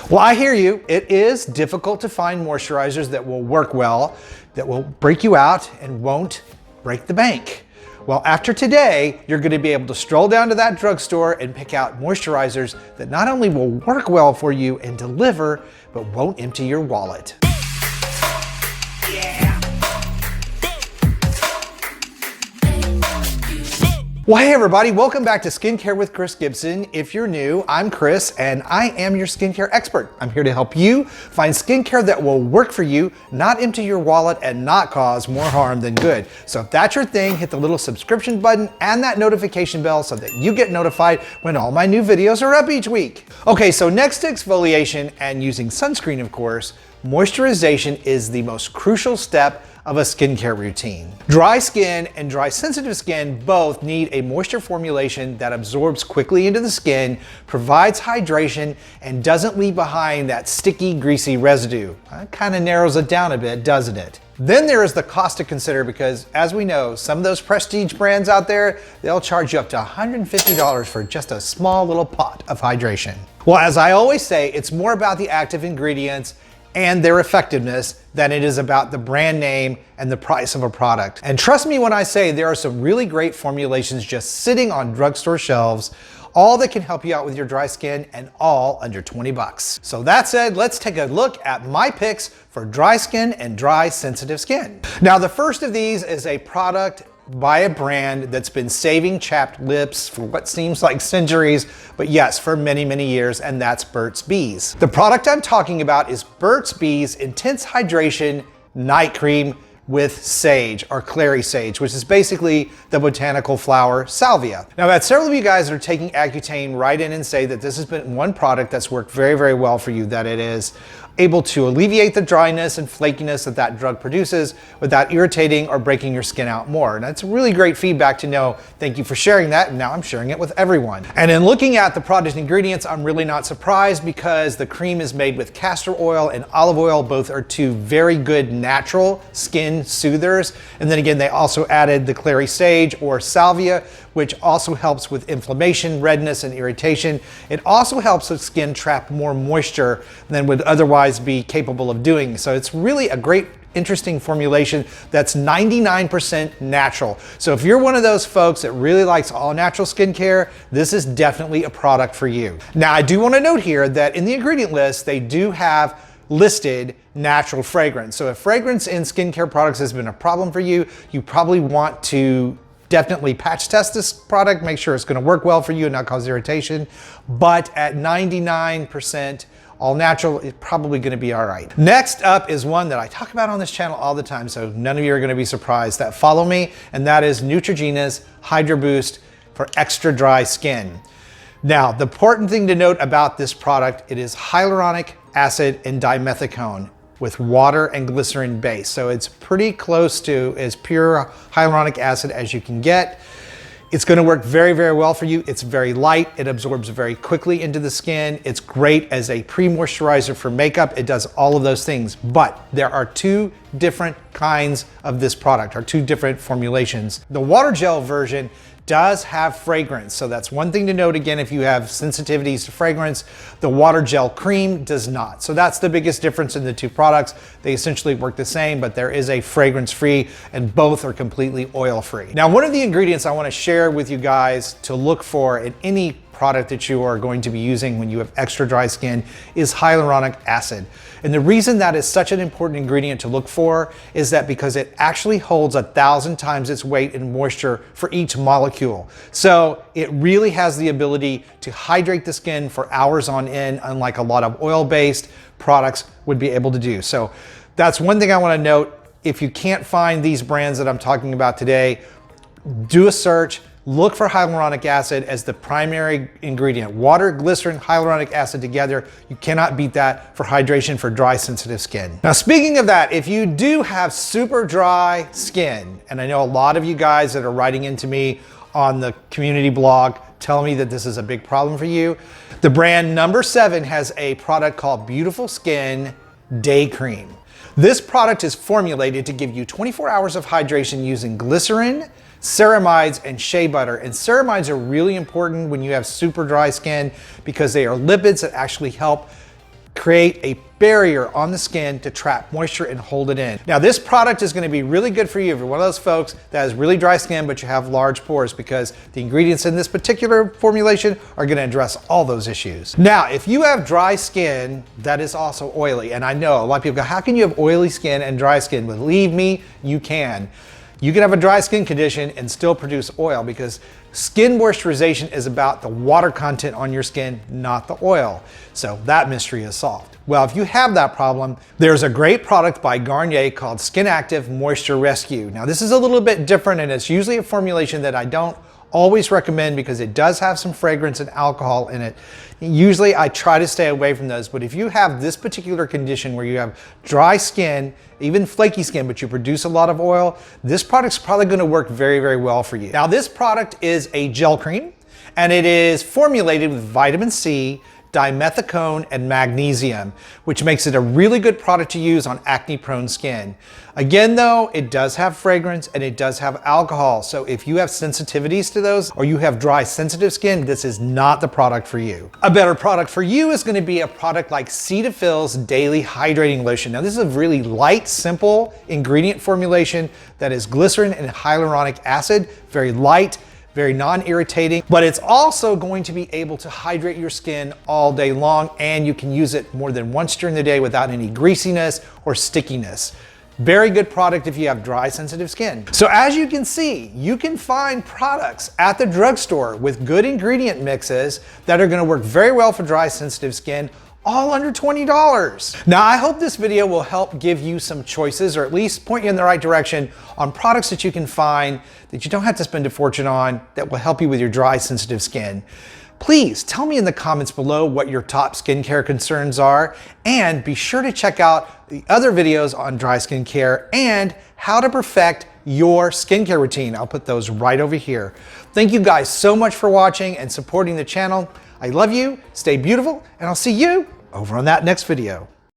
Well, I hear you. It is difficult to find moisturizers that will work well, that will break you out and won't break the bank. Well, after today, you're going to be able to stroll down to that drugstore and pick out moisturizers that not only will work well for you and deliver, but won't empty your wallet. Well, hey everybody, welcome back to Skincare with Chris Gibson. If you're new, I'm Chris and I am your skincare expert. I'm here to help you find skincare that will work for you, not empty your wallet and not cause more harm than good. So if that's your thing, hit the little subscription button and that notification bell so that you get notified when all my new videos are up each week. Okay, so next to exfoliation and using sunscreen, of course, moisturization is the most crucial step of a skincare routine. Dry skin and dry sensitive skin both need a moisture formulation that absorbs quickly into the skin, provides hydration, and doesn't leave behind that sticky, greasy residue. That kind of narrows it down a bit, doesn't it? Then there is the cost to consider because, as we know, some of those prestige brands out there, they'll charge you up to $150 for just a small little pot of hydration. Well, as I always say, it's more about the active ingredients and their effectiveness than it is about the brand name and the price of a product. And trust me when I say there are some really great formulations just sitting on drugstore shelves, all that can help you out with your dry skin and all under 20 bucks. So that said, let's take a look at my picks for dry skin and dry sensitive skin. Now, the first of these is a product by a brand that's been saving chapped lips for what seems like centuries, but yes, for many, many years, and that's Burt's Bees. The product I'm talking about is Burt's Bees Intense Hydration Night Cream with sage, or clary sage, which is basically the botanical flower salvia. Now, I've had several of you guys that are taking Accutane write in and say that this has been one product that's worked very, very well for you, that it is able to alleviate the dryness and flakiness that that drug produces without irritating or breaking your skin out more. And that's really great feedback to know. Thank you for sharing that, and now I'm sharing it with everyone. And in looking at the product ingredients, I'm really not surprised because the cream is made with castor oil and olive oil. Both are two very good natural skin soothers. And then again, they also added the clary sage or salvia, which also helps with inflammation, redness, and irritation. It also helps the skin trap more moisture than would otherwise be capable of doing. So it's really a great, interesting formulation that's 99% natural. So if you're one of those folks that really likes all natural skincare, this is definitely a product for you. Now, I do want to note here that in the ingredient list, they do have listed natural fragrance. So if fragrance in skincare products has been a problem for you, you probably want to definitely patch test this product, make sure it's going to work well for you and not cause irritation. But at 99% all natural, it's probably going to be all right. Next up is one that I talk about on this channel all the time, so none of you are going to be surprised that follow me, and that is Neutrogena's Hydro Boost for extra dry skin. Now, the important thing to note about this product, it is hyaluronic acid and dimethicone with water and glycerin base. So it's pretty close to as pure hyaluronic acid as you can get. It's gonna work very, very well for you. It's very light. It absorbs very quickly into the skin. It's great as a pre-moisturizer for makeup. It does all of those things, but there are two different kinds of this product, or two different formulations. The water gel version does have fragrance. So that's one thing to note. Again, if you have sensitivities to fragrance, the water gel cream does not. So that's the biggest difference in the two products. They essentially work the same, but there is a fragrance free and both are completely oil free. Now, one of the ingredients I want to share with you guys to look for in any product that you are going to be using when you have extra dry skin is hyaluronic acid. And the reason that is such an important ingredient to look for is that because it actually holds 1,000 times its weight in moisture for each molecule. So it really has the ability to hydrate the skin for hours on end, unlike a lot of oil-based products would be able to do. So that's one thing I want to note. If you can't find these brands that I'm talking about today, do a search. Look for hyaluronic acid as the primary ingredient. Water, glycerin, hyaluronic acid together. You cannot beat that for hydration for dry, sensitive skin. Now, speaking of that, if you do have super dry skin, and I know a lot of you guys that are writing into me on the community blog telling me that this is a big problem for you, the brand number 7 has a product called Beautiful Skin Day Cream. This product is formulated to give you 24 hours of hydration using glycerin, ceramides, and shea butter. And ceramides are really important when you have super dry skin because they are lipids that actually help create a barrier on the skin to trap moisture and hold it in. Now this product is going to be really good for you if you're one of those folks that has really dry skin but you have large pores, because the ingredients in this particular formulation are going to address all those issues. Now if you have dry skin that is also oily, and I know a lot of people go, how can you have oily skin and dry skin? Believe me, you can. You can have a dry skin condition and still produce oil, because skin moisturization is about the water content on your skin, not the oil. So that mystery is solved. Well, if you have that problem, there's a great product by Garnier called Skin Active Moisture Rescue. Now this is a little bit different, and it's usually a formulation that I don't always recommend because it does have some fragrance and alcohol in it. Usually I try to stay away from those, but if you have this particular condition where you have dry skin, even flaky skin, but you produce a lot of oil, this product's probably going to work very, very well for you. Now this product is a gel cream, and it is formulated with vitamin C, dimethicone, and magnesium, which makes it a really good product to use on acne-prone skin. Again though, it does have fragrance and it does have alcohol, so if you have sensitivities to those or you have dry, sensitive skin, this is not the product for you. A better product for you is going to be a product like Cedar Fills Daily Hydrating Lotion. Now this is a really light, simple ingredient formulation that is glycerin and hyaluronic acid, very light, very non-irritating, but it's also going to be able to hydrate your skin all day long, and you can use it more than once during the day without any greasiness or stickiness. Very good product if you have dry, sensitive skin. So as you can see, you can find products at the drugstore with good ingredient mixes that are going to work very well for dry, sensitive skin, all under $20. Now, I hope this video will help give you some choices, or at least point you in the right direction on products that you can find that you don't have to spend a fortune on, that will help you with your dry, sensitive skin. Please tell me in the comments below what your top skincare concerns are, and be sure to check out the other videos on dry skincare and how to perfect your skincare routine. I'll put those right over here. Thank you guys so much for watching and supporting the channel. I love you, stay beautiful, and I'll see you over on that next video.